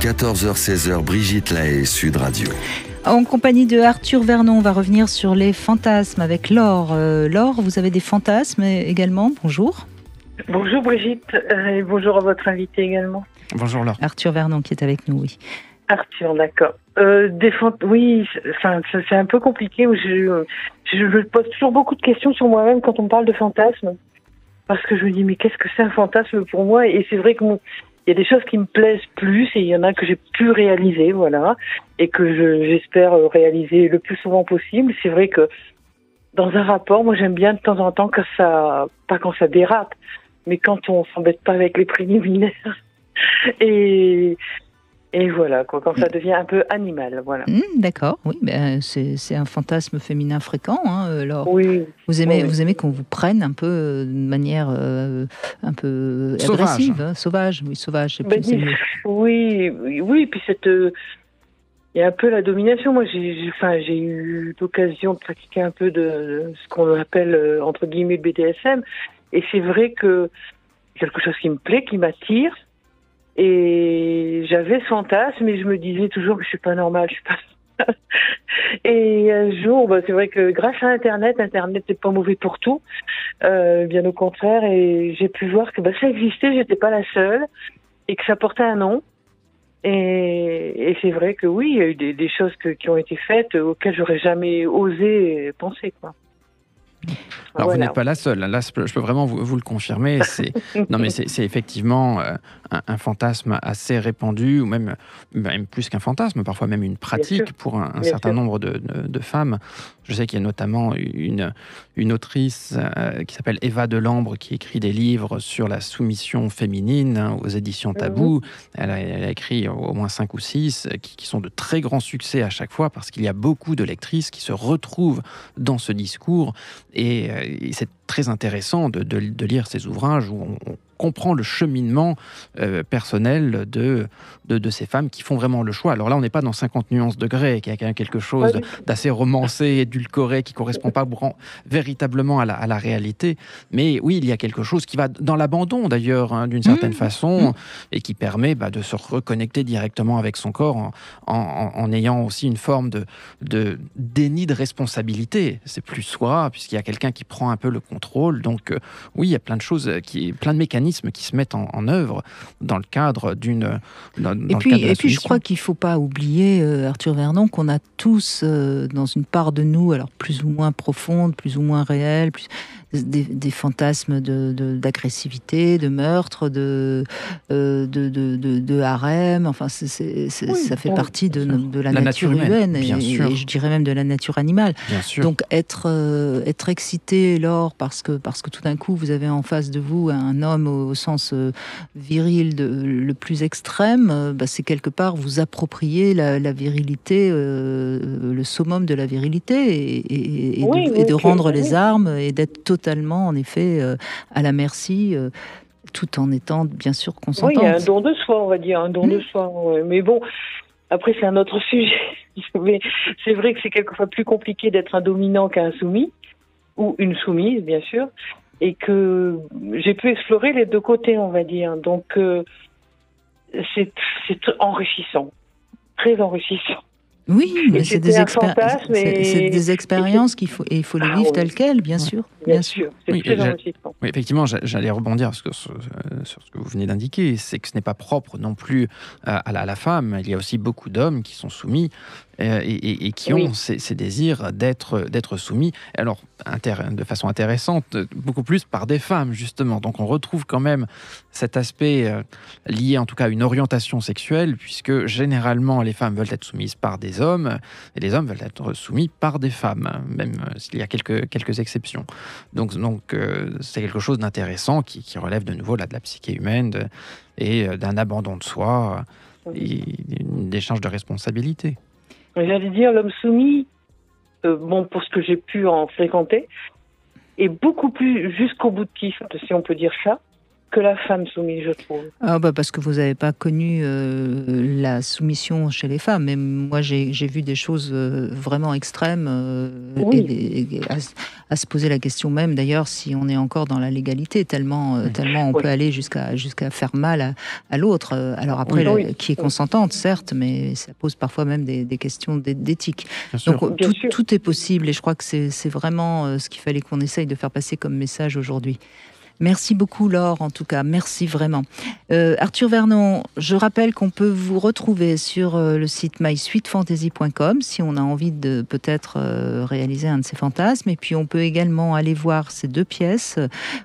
14h-16h, Brigitte Lahaie, Sud Radio. En compagnie de Arthur Vernon, on va revenir sur les fantasmes avec Laure. Laure, vous avez des fantasmes également, bonjour. Bonjour Brigitte, et bonjour à votre invité également. Bonjour Laure. Arthur Vernon qui est avec nous, oui. Arthur, d'accord. Oui, c'est un peu compliqué. Je me pose toujours beaucoup de questions sur moi-même quand on me parle de fantasmes. Parce que je me dis, mais qu'est-ce que c'est un fantasme pour moi? Et c'est vrai qu'il y a des choses qui me plaisent plus et il y en a que j'ai pu réaliser, voilà. Et que j'espère réaliser le plus souvent possible. C'est vrai que dans un rapport, moi j'aime bien de temps en temps que ça, pas quand ça dérape, mais quand on s'embête pas avec les préliminaires. Et voilà, quoi, quand ça devient un peu animal, voilà. D'accord, oui, ben, c'est un fantasme féminin fréquent, hein, Laure. Oui. Vous aimez qu'on vous prenne un peu de manière un peu agressive, hein, sauvage, oui, sauvage. C'est mieux. Oui, puis il y a un peu la domination. Moi, j'ai eu l'occasion de pratiquer un peu de ce qu'on appelle entre guillemets le BDSM, et c'est vrai que quelque chose qui me plaît, qui m'attire. Et j'avais ce fantasme, mais je me disais toujours que je suis pas normale, je suis pas. Et un jour, c'est vrai que grâce à Internet n'est pas mauvais pour tout, bien au contraire, et j'ai pu voir que ça existait, j'étais pas la seule, et que ça portait un nom. Et c'est vrai que oui, il y a eu des choses qui ont été faites auxquelles j'aurais jamais osé penser, quoi. Alors voilà. Vous n'êtes pas la seule, là je peux vraiment vous le confirmer, non mais c'est effectivement un fantasme assez répandu, ou même plus qu'un fantasme, parfois même une pratique pour un certain nombre de femmes. Je sais qu'il y a notamment une autrice qui s'appelle Eva Delambre qui écrit des livres sur la soumission féminine aux éditions Tabou. Elle a écrit au moins 5 ou 6 qui sont de très grands succès à chaque fois parce qu'il y a beaucoup de lectrices qui se retrouvent dans ce discours et c'est très intéressant de lire ces ouvrages où on comprend le cheminement personnel de ces femmes qui font vraiment le choix. Alors là, on n'est pas dans 50 nuances de Grey, qui a quelque chose d'assez romancé, édulcoré, qui ne correspond pas véritablement à la réalité. Mais oui, il y a quelque chose qui va dans l'abandon, d'ailleurs, hein, d'une certaine façon, et qui permet de se reconnecter directement avec son corps en ayant aussi une forme de déni de responsabilité. C'est plus soi, puisqu'il y a quelqu'un qui prend un peu le contrôle. Donc oui, il y a plein de choses, plein de mécanismes qui se mettent en œuvre dans le cadre d'une... Et puis je crois qu'il ne faut pas oublier, Arthur Vernon, qu'on a tous dans une part de nous, alors plus ou moins profonde, plus ou moins réelle, des fantasmes d'agressivité, de meurtre, de harem. Enfin, ça fait partie de la nature humaine et je dirais même de la nature animale. Donc être excité, Laure, parce que tout d'un coup vous avez en face de vous un homme au sens viril le plus extrême, c'est quelque part vous approprier la virilité, le summum de la virilité et de rendre les armes et d'être totalement, en effet, à la merci, tout en étant, bien sûr, consentante. Oui, il y a un don de soi, on va dire, un don de soi. Ouais. Mais bon, après, c'est un autre sujet. Mais c'est vrai que c'est quelquefois plus compliqué d'être un dominant qu'un soumis, ou une soumise, bien sûr, et que j'ai pu explorer les deux côtés, on va dire. Donc, c'est enrichissant, très enrichissant. Oui, mais c'est des expériences qu'il faut, et il faut les vivre telles quelles, bien sûr. Bien sûr, c'est très enrichissant. Oui, effectivement, j'allais rebondir sur ce que vous venez d'indiquer, c'est que ce n'est pas propre non plus à la femme. Il y a aussi beaucoup d'hommes qui sont soumis et qui ont ces désirs d'être soumis. Alors, de façon intéressante, beaucoup plus par des femmes, justement. Donc, on retrouve quand même cet aspect lié, en tout cas, à une orientation sexuelle, puisque généralement, les femmes veulent être soumises par des hommes et les hommes veulent être soumis par des femmes, même s'il y a quelques exceptions. Donc c'est quelque chose d'intéressant qui relève de nouveau de la psyché humaine et d'un abandon de soi et d'échange de responsabilités. J'allais dire, l'homme soumis, pour ce que j'ai pu en fréquenter, est beaucoup plus jusqu'au boutiste, si on peut dire ça, que la femme soumise, je trouve. Parce que vous n'avez pas connu la soumission chez les femmes. Mais moi, j'ai vu des choses vraiment extrêmes et à se poser la question même, d'ailleurs, si on est encore dans la légalité, tellement on peut aller jusqu'à faire mal à l'autre. Alors après, qui est consentante, certes, mais ça pose parfois même des questions d'éthique. Donc tout est possible et je crois que c'est vraiment ce qu'il fallait qu'on essaye de faire passer comme message aujourd'hui. Merci beaucoup Laure, en tout cas, merci vraiment. Arthur Vernon, je rappelle qu'on peut vous retrouver sur le site mysweetfantasy.com si on a envie de peut-être réaliser un de ces fantasmes. Et puis on peut également aller voir ces 2 pièces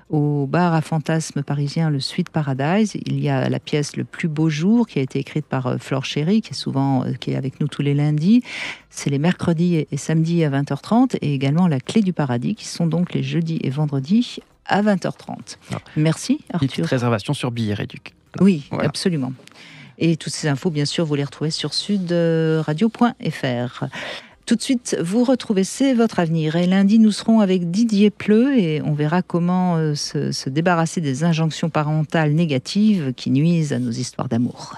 au bar à fantasmes parisien, le Sweet Paradise. Il y a la pièce Le plus beau jour qui a été écrite par Flore Chéry, qui est avec nous tous les lundis. C'est les mercredis et samedis à 20h30 et également La Clé du Paradis qui sont donc les jeudis et vendredis à 20h30. Merci Arthur. Petite réservation sur Billets Réduc. Oui, voilà. Absolument. Et toutes ces infos, bien sûr, vous les retrouvez sur sudradio.fr. Tout de suite, vous retrouvez C'est votre avenir. Et lundi, nous serons avec Didier Pleu et on verra comment se débarrasser des injonctions parentales négatives qui nuisent à nos histoires d'amour.